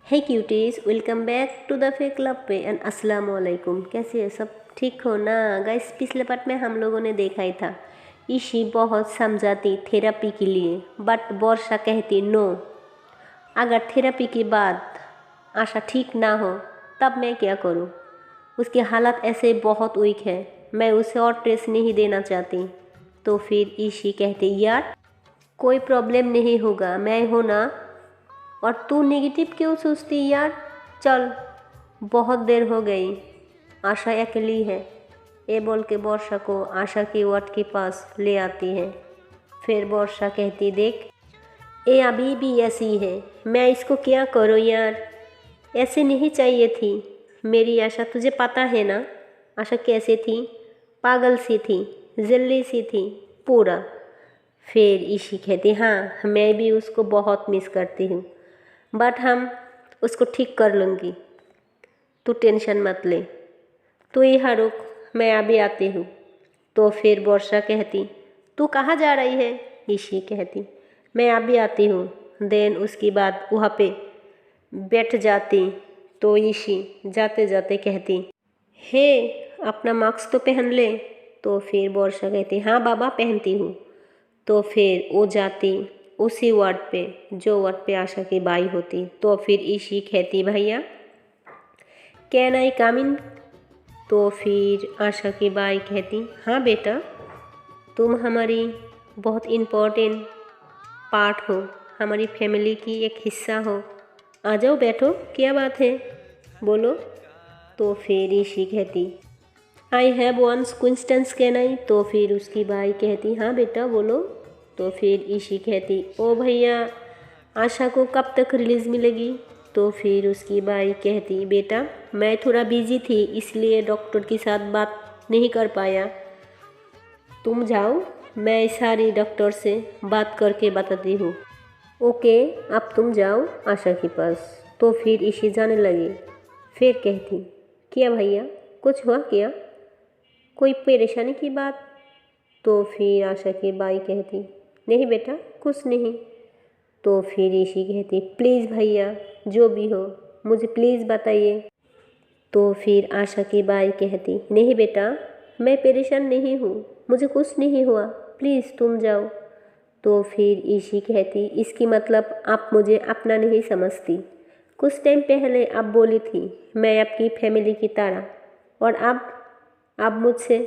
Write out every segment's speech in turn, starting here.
Hey cuties, welcome back to the fake club पे and अस्सलाम वालेकुम। कैसे है सब? ठीक हो ना गाइस? पिछले पार्ट में हम लोगों ने देखा ही था, ईशी बहुत समझाती थेरेपी के लिए, बट वर्षा कहती नो। अगर थेरेपी के बाद आशा ठीक ना हो तब मैं क्या करूँ? उसकी हालत ऐसे बहुत वीक है, मैं उसे और स्ट्रेस नहीं देना चाहती। तो फिर ईशी कहती यार कोई प्रॉब्लम नहीं होगा, मैं हूँ ना। और तू नेगेटिव क्यों सोचती यार? चल बहुत देर हो गई, आशा अकेली है। ये बोल के वर्षा को आशा की वार्ड के पास ले आती है। फिर वर्षा कहती देख ये अभी भी ऐसी है, मैं इसको क्या करूँ यार? ऐसे नहीं चाहिए थी मेरी आशा, तुझे पता है ना आशा कैसे थी? पागल सी थी, जल्दी सी थी पूरा। फिर ईशी कहती हाँ मैं भी उसको बहुत मिस करती हूँ, बट हम उसको ठीक कर लूँगी, तू टेंशन मत ले। तू यहाँ रुक, मैं अभी आती हूँ। तो फिर वर्षा कहती तू कहाँ जा रही है? ईशी कहती मैं अभी आती हूँ। देन उसकी बात वहाँ पे बैठ जाती। तो ईशी जाते जाते कहती हे अपना मास्क तो पहन ले। तो फिर वर्षा कहती हाँ बाबा पहनती हूँ। तो फिर वो जाती उसी वार्ड पे जो वार्ड पे आशा की बाई होती। तो फिर ईशी कहती भैया कैन आई कम इन? तो फिर आशा की बाई कहती हाँ बेटा, तुम हमारी बहुत इम्पोर्टेंट पार्ट हो, हमारी फैमिली की एक हिस्सा हो, आ जाओ बैठो, क्या बात है बोलो। तो फिर ईशी कहती I have once quintessence can I? तो फिर उसकी बाई कहती हाँ बेटा बोलो। तो फिर ईशी कहती ओ भैया आशा को कब तक रिलीज़ मिलेगी? तो फिर उसकी बाई कहती बेटा मैं थोड़ा बिजी थी इसलिए डॉक्टर के साथ बात नहीं कर पाया, तुम जाओ, मैं सारी डॉक्टर से बात करके बताती हूँ। ओके अब तुम जाओ आशा के पास। तो फिर ईशी जाने लगी। फिर कहती क्या भैया कुछ हुआ क्या? कोई परेशानी की बात? तो फिर आशा की बाई कहती नहीं बेटा कुछ नहीं। तो फिर ईशी कहती प्लीज़ भैया जो भी हो मुझे प्लीज़ बताइए। तो फिर आशा की बाई कहती नहीं बेटा मैं परेशान नहीं हूँ, मुझे कुछ नहीं हुआ, प्लीज़ तुम जाओ। तो फिर ईशी कहती इसकी मतलब आप मुझे अपना नहीं समझती। कुछ टाइम पहले आप बोली थी मैं आपकी फैमिली की तरह, और अब मुझसे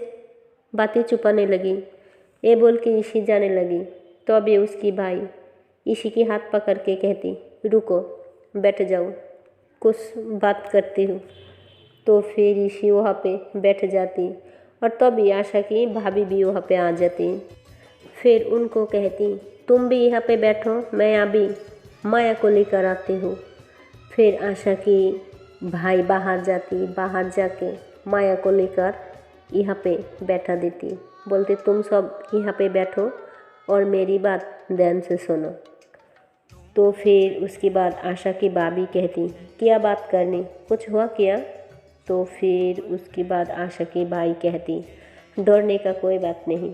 बातें छुपाने लगी। ये बोल के ईशी जाने लगी। तो अभी उसकी भाई ईशी के हाथ पकड़ के कहती रुको बैठ जाओ, कुछ बात करती हूँ। तो फिर ईशी वहाँ पे बैठ जाती और तभी आशा की भाभी भी वहाँ पे आ जाती। फिर उनको कहती तुम भी यहाँ पे बैठो, मैं अभी माया को लेकर आती हूँ। फिर आशा की भाई बाहर जाती, बाहर जाके माया को लेकर यहाँ पे बैठा देती, बोलती तुम सब यहाँ पे बैठो और मेरी बात ध्यान से सुनो। तो फिर उसके बाद आशा की भाभी कहती क्या बात करनी, कुछ हुआ क्या? तो फिर उसके बाद आशा की भाई कहती डरने का कोई बात नहीं,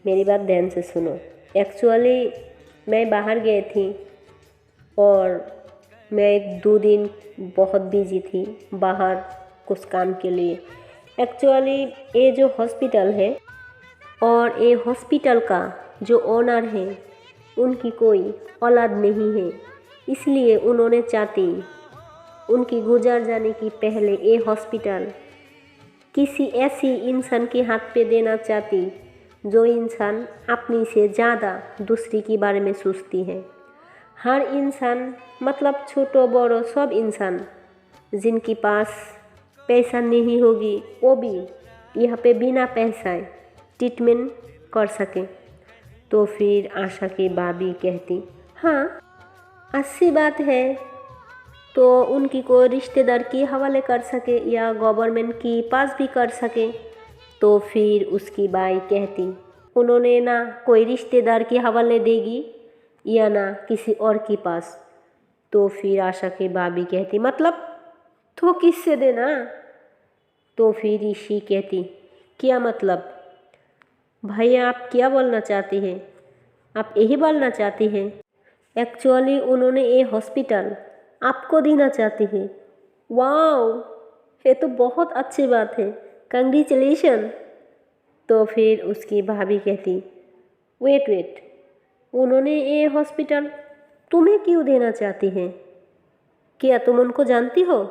मेरी बात ध्यान से सुनो। एक्चुअली मैं बाहर गई थी और मैं 2 दिन बहुत बिजी थी बाहर कुछ काम के लिए। एक्चुअली ये जो हॉस्पिटल है और ये हॉस्पिटल का जो ओनर है उनकी कोई औलाद नहीं है, इसलिए उन्होंने चाहती उनकी गुजर जाने की पहले ये हॉस्पिटल किसी ऐसी इंसान के हाथ पे देना चाहती जो इंसान अपनी से ज़्यादा दूसरी के बारे में सोचती है। हर इंसान मतलब छोटो बड़ो सब इंसान जिनके पास पैसा नहीं होगी वो भी यहाँ पे बिना पैसा ट्रीटमेंट कर सके। तो फिर आशा की भाभी कहती हाँ अच्छी बात है, तो उनकी कोई रिश्तेदार के हवाले कर सके या गवर्नमेंट की पास भी कर सके। तो फिर उसकी बाई कहती उन्होंने ना कोई रिश्तेदार के हवाले देगी या ना किसी और के पास। तो फिर आशा की भाभी कहती मतलब तो किससे देना? तो फिर ईशी कहती क्या मतलब? भैया आप क्या बोलना चाहती हैं? आप यही बोलना चाहती हैं? एक्चुअली उन्होंने ये हॉस्पिटल आपको देना चाहती है। वाओ, ये तो बहुत अच्छी बात है, कंग्रेचुलेशन। तो फिर उसकी भाभी कहती, वेट वेट, उन्होंने ये हॉस्पिटल तुम्हें क्यों देना चाहती हैं? क्या तुम उनको जानती हो?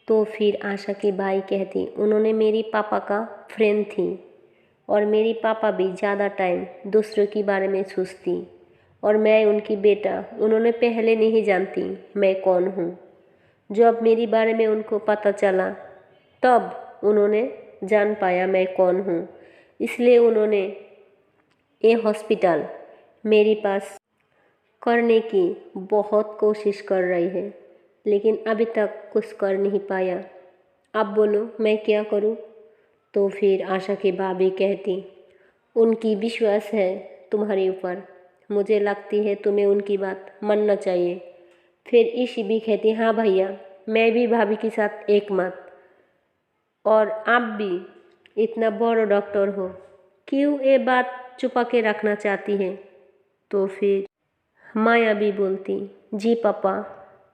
तो फिर आशा की भाई कहती, उन्होंने मेरी पापा का फ्रेंड थी और मेरी पापा भी ज़्यादा टाइम दूसरों के बारे में सोचती और मैं उनकी बेटा, उन्होंने पहले नहीं जानती मैं कौन हूँ। जब मेरे बारे में उनको पता चला तब उन्होंने जान पाया मैं कौन हूँ, इसलिए उन्होंने ये हॉस्पिटल मेरे पास करने की बहुत कोशिश कर रही है, लेकिन अभी तक कुछ कर नहीं पाया। अब बोलो मैं क्या करूं? तो फिर आशा की भाभी कहती, उनकी विश्वास है तुम्हारे ऊपर, मुझे लगती है तुम्हें उनकी बात मानना चाहिए। फिर ईशी भी कहती, हाँ भैया, मैं भी भाभी के साथ एक मत। और आप भी इतना बड़ा डॉक्टर हो, क्यों ये बात छुपा के रखना चाहती हैं? तो फिर माया भी बोलती, जी पापा,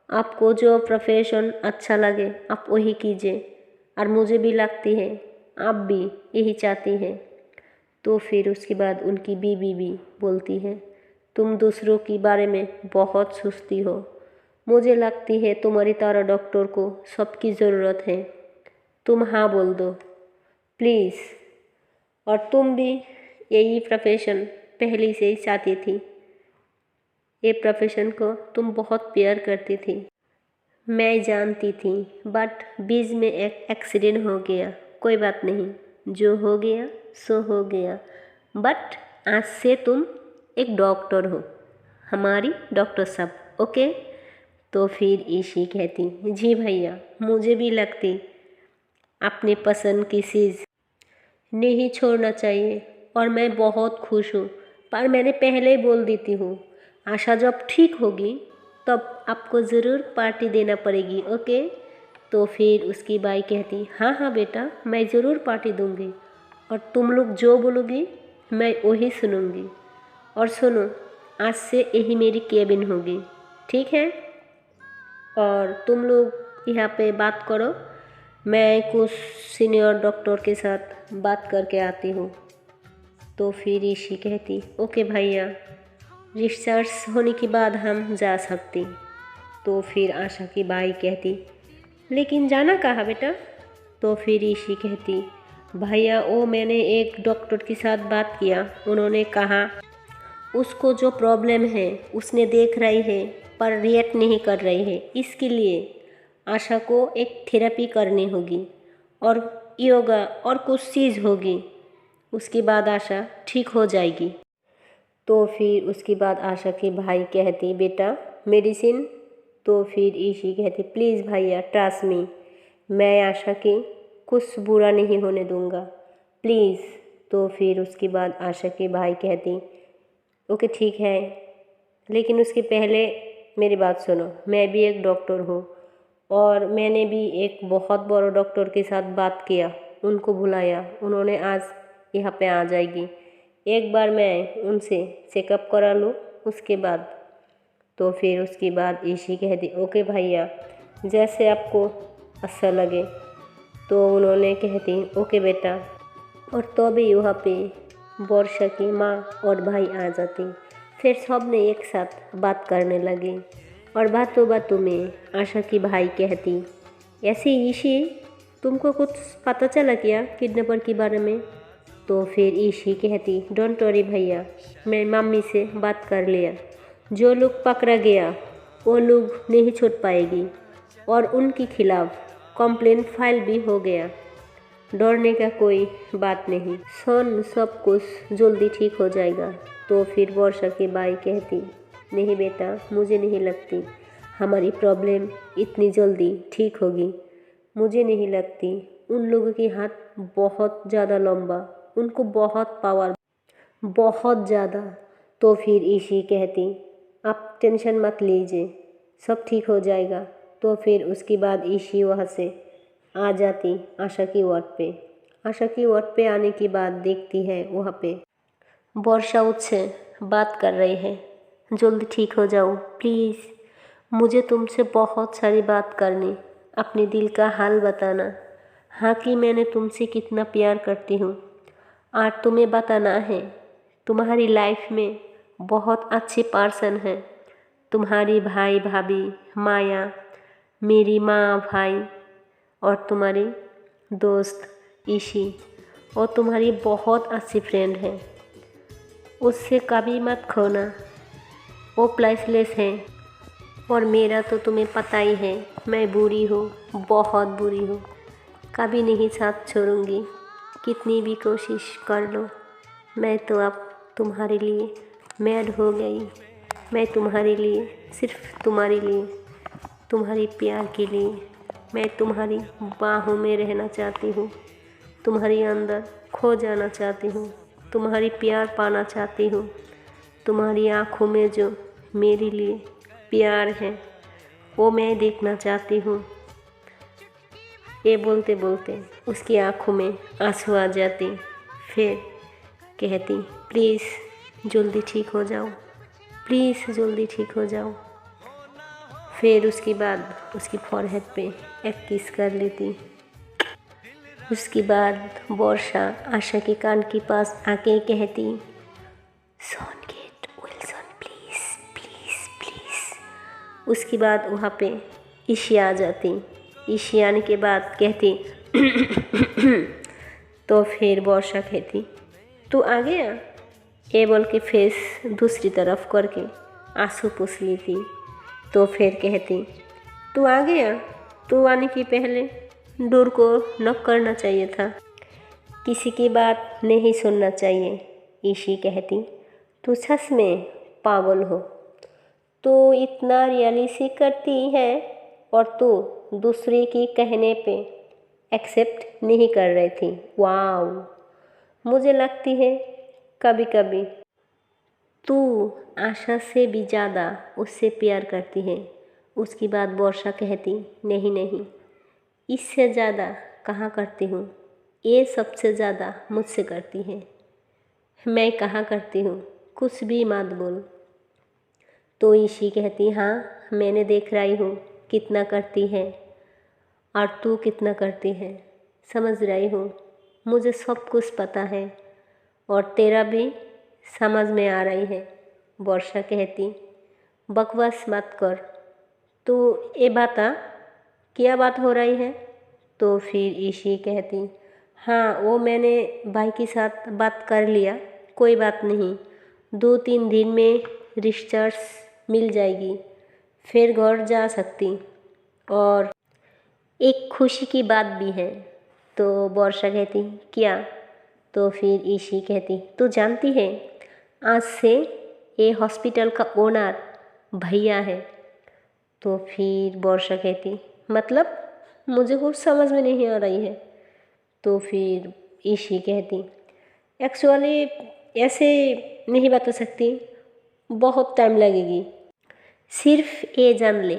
आपको जो प्रोफेशन अच्छा लगे आप वही कीजिए, और मुझे भी लगती है आप भी यही चाहती हैं। तो फिर उसके बाद उनकी बीवी भी बोलती है, तुम दूसरों के बारे में बहुत सोचती हो, मुझे लगती है तुम्हारी तरह डॉक्टर को सबकी ज़रूरत है, तुम हाँ बोल दो प्लीज़। और तुम भी यही प्रोफेशन पहले से ही चाहती थी, ये प्रोफेशन को तुम बहुत प्यार करती थी, मैं जानती थी, बट बीच में एक एक्सीडेंट हो गया। कोई बात नहीं, जो हो गया सो हो गया, बट आज से तुम एक डॉक्टर हो, हमारी डॉक्टर साहब, ओके? तो फिर ईशी कहती, जी भैया, मुझे भी लगती अपनी पसंद की चीज़ नहीं छोड़ना चाहिए और मैं बहुत खुश हूँ, पर मैंने पहले ही बोल देती हूँ, आशा जब ठीक होगी तब आपको ज़रूर पार्टी देना पड़ेगी, ओके? तो फिर उसकी बाई कहती, हाँ हाँ बेटा, मैं ज़रूर पार्टी दूँगी और तुम लोग जो बोलोगी मैं वही सुनूँगी। और सुनो, आज से यही मेरी केबिन होगी, ठीक है? और तुम लोग यहाँ पे बात करो, मैं कुछ सीनियर डॉक्टर के साथ बात करके आती हूँ। तो फिर ऋषि कहती, ओके भैया, रिसर्च होने के बाद हम जा सकती। तो फिर आशा की बाई कहती, लेकिन जाना कहाँ बेटा? तो फिर ऋषि कहती, भैया वो मैंने एक डॉक्टर के साथ बात किया, उन्होंने कहा उसको जो प्रॉब्लम है उसने देख रही है पर रिएक्ट नहीं कर रही है, इसके लिए आशा को एक थेरेपी करनी होगी और योगा और कुछ चीज़ होगी, उसके बाद आशा ठीक हो जाएगी। तो फिर उसके बाद आशा के भाई कहती, बेटा मेडिसिन? तो फिर ईशी कहती, प्लीज़ भैया ट्रस्ट मी, मैं आशा की कुछ बुरा नहीं होने दूंगा, प्लीज़। तो फिर उसके बाद आशा के भाई कहती, ओके ठीक है, लेकिन उसके पहले मेरी बात सुनो, मैं भी एक डॉक्टर हूँ और मैंने भी एक बहुत बड़े डॉक्टर के साथ बात किया, उनको बुलाया, उन्होंने आज यहाँ पे आ जाएगी, एक बार मैं उनसे चेकअप करा लूँ उसके बाद। तो फिर उसके बाद ईशी कहती, ओके भैया, जैसे आपको अच्छा लगे। तो उन्होंने कहती, ओके बेटा। और तो भी वहाँ पे वर्षा की माँ और भाई आ जाती, फिर सब ने एक साथ बात करने लगे और बातों बातों में आशा की भाई कहती, ऐसे ईशी तुमको कुछ पता चला क्या किडनैपर के बारे में? तो फिर ईशी कहती, डोंट वरी भैया, मैं मम्मी से बात कर लिया, जो लोग पकड़ा गया वो लोग नहीं छूट पाएगी और उनके खिलाफ़ कंप्लेंट फाइल भी हो गया, डरने का कोई बात नहीं, सुन सब कुछ जल्दी ठीक हो जाएगा। तो फिर वर्षा की बाई कहती, नहीं बेटा, मुझे नहीं लगती हमारी प्रॉब्लम इतनी जल्दी ठीक होगी, मुझे नहीं लगती, उन लोगों के हाथ बहुत ज़्यादा लंबा, उनको बहुत पावर, बहुत ज़्यादा। तो फिर ईशी कहती, आप टेंशन मत लीजिए, सब ठीक हो जाएगा। तो फिर उसके बाद ईशी वहाँ से आ जाती आशा की वार्ड पे। आशा की वार्ड पे आने के बाद देखती है वहाँ पे वर्षा उससे बात कर रही है, जल्दी ठीक हो जाओ प्लीज़, मुझे तुमसे बहुत सारी बात करनी, अपने दिल का हाल बताना। हाँ कि मैंने तुमसे कितना प्यार करती हूँ। और तुम्हें बताना है, तुम्हारी लाइफ में बहुत अच्छे पर्सन हैं। तुम्हारी भाई भाभी माया, मेरी माँ भाई, और तुम्हारी दोस्त ईशी, और तुम्हारी बहुत अच्छी फ्रेंड है। उससे कभी मत खोना, वो प्राइसलेस है। और मेरा तो तुम्हें पता ही है, मैं बुरी हूँ, बहुत बुरी हूँ। कभी नहीं साथ छोड़ूंगी, कितनी भी कोशिश कर लो। मैं तो अब तुम्हारे लिए मैड हो गई। मैं तुम्हारे लिए, सिर्फ तुम्हारे लिए, तुम्हारी प्यार के लिए मैं तुम्हारी बाहों में रहना चाहती हूँ। तुम्हारे अंदर खो जाना चाहती हूँ। तुम्हारी प्यार पाना चाहती हूँ। तुम्हारी आँखों में जो मेरे लिए प्यार है वो मैं देखना चाहती हूँ। ये बोलते बोलते उसकी आँखों में आंसू आ जाती। फिर कहती, प्लीज़ जल्दी ठीक हो जाओ, प्लीज़ जल्दी ठीक हो जाओ। फिर उसके बाद उसकी फॉरहेड पे एक किस कर लेती। उसके बाद वर्षा आशा के कान के पास आके कहती, son get Wilson please please please. उसके बाद वहाँ पे ईशी आ जाती। ईशी आने के बाद कहती तो फिर वर्षा कहती, तू आ गया? ये बोल के फेस दूसरी तरफ करके आंसू पोंछ लेती। तो फिर कहती, तू आ गया? तू आने के पहले डोर को नॉक करना चाहिए था, किसी की बात नहीं सुनना चाहिए। ईशी कहती, तू सच में पागल हो, तू इतना रियलिस्टिक करती है और तू दूसरे के कहने पे एक्सेप्ट नहीं कर रही थी। वाओ, मुझे लगती है कभी कभी तू आशा से भी ज़्यादा उससे प्यार करती है। उसकी बात वर्षा कहती, नहीं नहीं, इससे ज़्यादा कहाँ करती हूँ, ये सबसे ज़्यादा मुझसे करती है। मैं कहाँ करती हूँ, कुछ भी मत बोल। तो ईशी कहती, हाँ मैंने देख रही हूँ कितना करती है और तू कितना करती है, समझ रही हूँ, मुझे सब कुछ पता है और तेरा भी समझ में आ रही है। वर्षा कहती, बकवास मत कर, तो ये बता क्या बात हो रही है। तो फिर ईशी कहती, हाँ वो मैंने भाई के साथ बात कर लिया, कोई बात नहीं, 2-3 दिन में डिस्चार्ज मिल जाएगी, फिर घर जा सकती। और एक खुशी की बात भी है। तो वर्षा कहती, क्या? तो फिर ईशी कहती, तू जानती है आज से ये हॉस्पिटल का ओनर भैया है। तो फिर वर्षा कहती, मतलब मुझे कुछ समझ में नहीं आ रही है। तो फिर ईशी कहती, एक्चुअली ऐसे नहीं बता सकती, बहुत टाइम लगेगी। सिर्फ ये जान ले,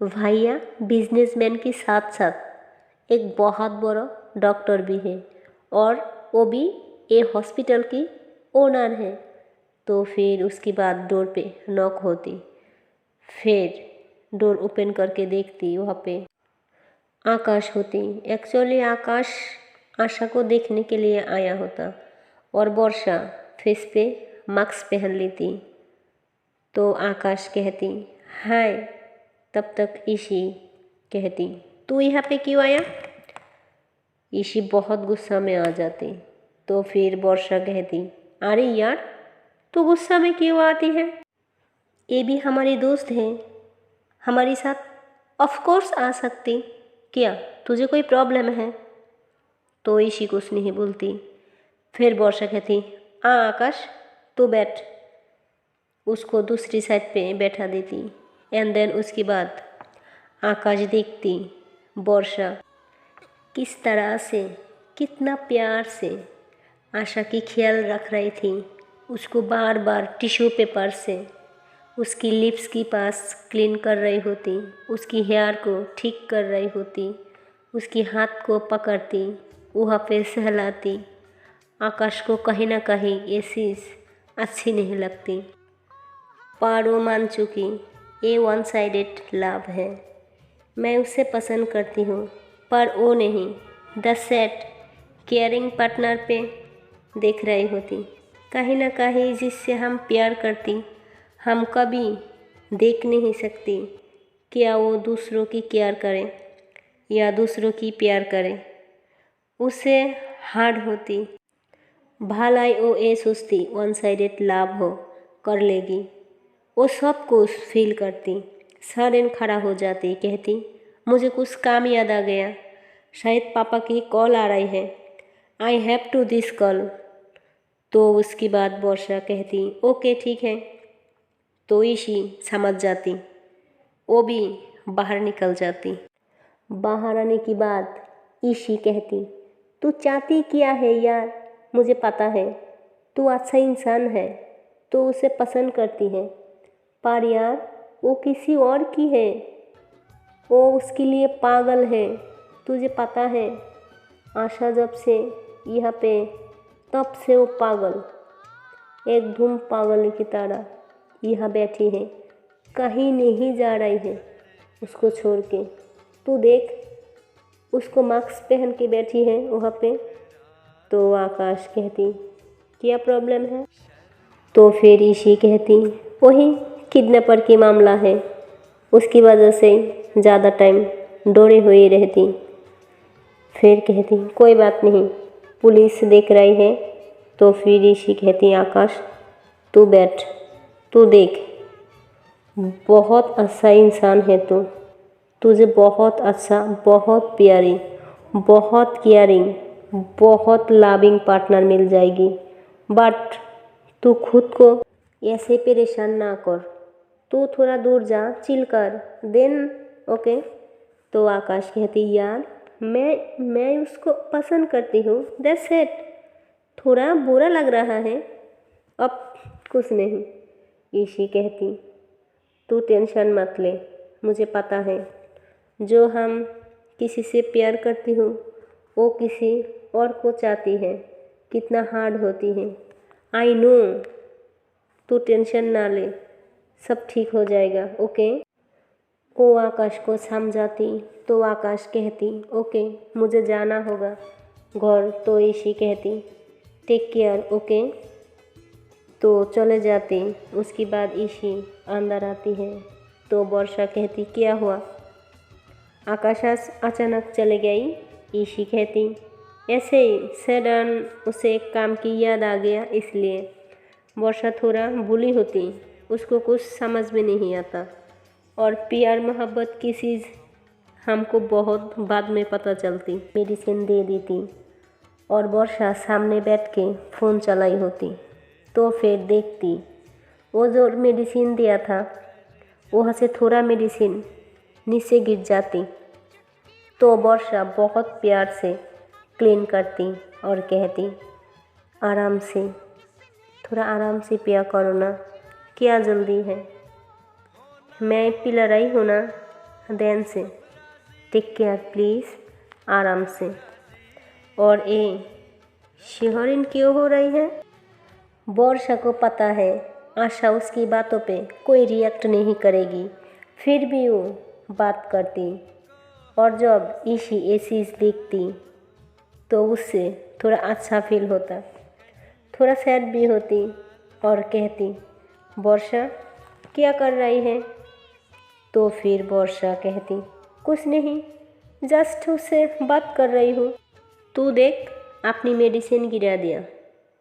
भैया बिजनेसमैन के साथ साथ एक बहुत बड़ा डॉक्टर भी है और वो भी ये हॉस्पिटल की ओनर है। तो फिर उसके बाद डोर पे नॉक होती। फिर डोर ओपन करके देखती, वहाँ पे आकाश होती। एक्चुअली आकाश आशा को देखने के लिए आया होता और वर्षा फेस पे मास्क पहन लेती। तो आकाश कहती, हाय। तब तक ईशी कहती, तू यहाँ पे क्यों आया? ईशी बहुत गुस्सा में आ जाती। तो फिर वर्षा कहती, अरे यार तू गुस्सा में क्यों आती है, ये भी हमारी दोस्त है, हमारे साथ ऑफ कोर्स आ सकती, क्या तुझे कोई प्रॉब्लम है? तो ईशी कुछ नहीं बोलती। फिर वर्षा कहती, आकाश तू बैठ। उसको दूसरी साइड पे बैठा देती। एंड देन उसके बाद आकाश देखती वर्षा किस तरह से, कितना प्यार से आशा की ख्याल रख रही थी। उसको बार बार टिश्यू पेपर से उसकी लिप्स के पास क्लीन कर रही होती, उसकी हेयर को ठीक कर रही होती, उसकी हाथ को पकड़ती, वहाँ पे सहलाती। आकाश को कहीं ना कहीं ये चीज़ अच्छी नहीं लगती। पारो मान चुकी, ये वन साइडेड लव है। मैं उसे पसंद करती हूँ पर वो नहीं। द सेट केयरिंग पार्टनर पे देख रही होती। कहीं ना कहीं जिससे हम प्यार करती हम कभी देख नहीं सकती क्या वो दूसरों की केयर करे या दूसरों की प्यार करे। उसे हार्ड होती भलाई वो ये सोचती वन साइडेड लव हो कर लेगी। वो सब कुछ फील करती, सडन खड़ा हो जाती, कहती मुझे कुछ काम याद आ गया, शायद पापा की कॉल आ रही है, I have to this call. तो उसके बाद वर्षा कहती ओके ठीक है। तो ईशी समझ जाती, वो भी बाहर निकल जाती। बाहर आने के बाद ईशी कहती तू चाहती क्या है यार, मुझे पता है तू अच्छा इंसान है, तो उसे पसंद करती है, पर यार वो किसी और की है, वो उसके लिए पागल है, तुझे पता है। आशा जब से यहाँ पे तब से वो पागल, एकदम पागल की तरह यहाँ बैठी है, कहीं नहीं जा रही है उसको छोड़ के। तू देख उसको मास्क पहन के बैठी है वहाँ पे। तो आकाश कहती क्या प्रॉब्लम है। तो फिर ईशी कहती वही किडनैपर की मामला है, उसकी वजह से ज़्यादा टाइम डरे हुए रहती। फिर कहती कोई बात नहीं, पुलिस देख रही है। तो फिर ईशी कहती आकाश तू बैठ, तू देख बहुत अच्छा इंसान है तू, तुझे बहुत अच्छा, बहुत प्यारी, बहुत केयरिंग, बहुत लविंग पार्टनर मिल जाएगी। बट तू खुद को ऐसे परेशान ना कर, तू थोड़ा दूर जा, चिल कर, देन ओके। तो आकाश कहती यार मैं उसको पसंद करती हूँ, दैट्स इट। थोड़ा बुरा लग रहा है, अब कुछ नहीं। ईशी कहती तू टेंशन मत ले, मुझे पता है जो हम किसी से प्यार करती हूँ वो किसी और को चाहती है, कितना हार्ड होती है, आई नो। तू टेंशन ना ले, सब ठीक हो जाएगा ओके। वो आकाश को समझाती। तो आकाश कहती ओके मुझे जाना होगा घर। तो ईशी कहती टेक केयर ओके। तो चले जाती। उसके बाद ईशी अंदर आती है। तो वर्षा कहती क्या हुआ, आकाश अचानक चले गई। ईशी कहती ऐसे ही सडन उसे एक काम की याद आ गया इसलिए। वर्षा थोड़ा भूली होती, उसको कुछ समझ में नहीं आता, और प्यार मोहब्बत की चीज़ हमको बहुत बाद में पता चलती। मेडिसिन दे देती और वर्षा सामने बैठ के फ़ोन चलाई होती। तो फिर देखती वो जो मेडिसिन दिया था वहाँ से थोड़ा मेडिसिन नीचे गिर जाती। तो वर्षा बहुत प्यार से क्लीन करती और कहती आराम से, थोड़ा आराम से पिया करो ना, क्या जल्दी है, मैं पिला रही हूँ ना, ध्यान से, टेक केयर प्लीज़, आराम से। और ये शिहरिन क्यों हो रही है। वर्षा को पता है आशा उसकी बातों पे कोई रिएक्ट नहीं करेगी, फिर भी वो बात करती। और जब ईशी ये चीज़ देखती तो उससे थोड़ा अच्छा फील होता, थोड़ा सैड भी होती और कहती वर्षा क्या कर रही है। तो फिर वर्षा कहती कुछ नहीं, जस्ट उससे बात कर रही हूँ। तू देख अपनी मेडिसिन गिरा दिया।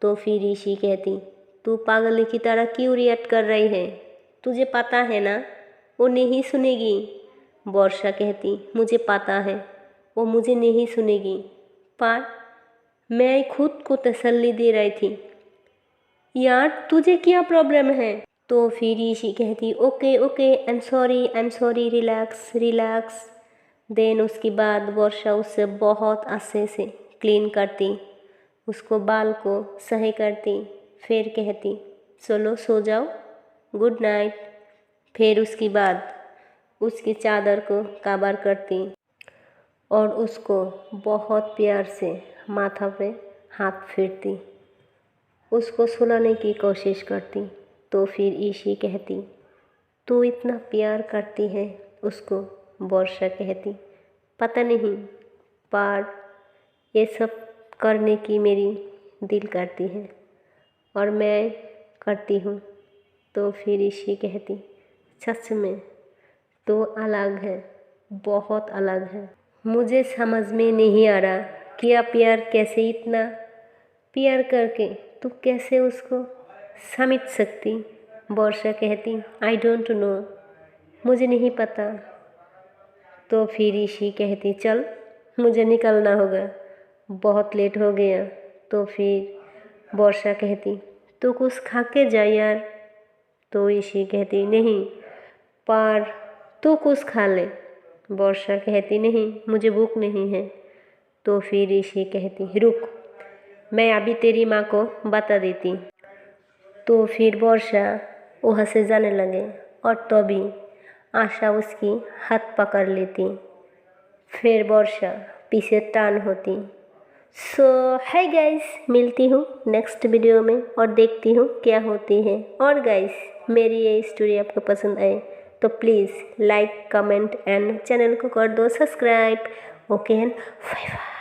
तो फिर ईशी कहती तू पागल की तरह क्यों रिएक्ट कर रही है, तुझे पता है ना वो नहीं सुनेगी। वर्षा कहती मुझे पता है वो मुझे नहीं सुनेगी, पर मैं खुद को तसल्ली दे रही थी। यार तुझे क्या प्रॉब्लम है। तो फिर ईशी कहती okay okay I am sorry, relax relax. Then उसके बाद वर्षा उससे बहुत अच्छे से क्लीन करती, उसको बाल को सही करती, फिर कहती चलो सो जाओ, गुड नाइट। फिर उसके बाद उसकी चादर को कवर करती और उसको बहुत प्यार से माथा पे हाथ फेरती, उसको सुलाने की कोशिश करती। तो फिर ईशी कहती तू इतना प्यार करती है उसको, वर्षा कहती। पता नहीं पर ये सब करने की मेरी दिल करती है और मैं करती हूँ। तो फिर ईशी कहती, सच में तो अलग है, बहुत अलग है। मुझे समझ में नहीं आ रहा कि आप प्यार कैसे, इतना प्यार करके तू कैसे उसको समझ सकती। वर्षा कहती, आई डोंट नो, मुझे नहीं पता। तो फिर ईशी कहती, चल मुझे निकलना होगा, बहुत लेट हो गया। तो फिर वर्षा कहती, तो कुछ खा के जा यार। तो ईशी कहती, नहीं पर तू कुछ खा ले। वर्षा कहती, नहीं मुझे भूख नहीं है। तो फिर ईशी कहती, रुक मैं अभी तेरी माँ को बता देती। तो फिर वर्षा वहाँ से जाने लगे और तभी आशा उसकी हाथ पकड़ लेती। फिर वर्षा पीछे टर्न होती। सो हाय गाइस, मिलती हूँ नेक्स्ट वीडियो में और देखती हूँ क्या होती है। और गाइस मेरी ये स्टोरी आपको पसंद आए तो please like comment and channel को कर दो subscribe. Okay and bye bye.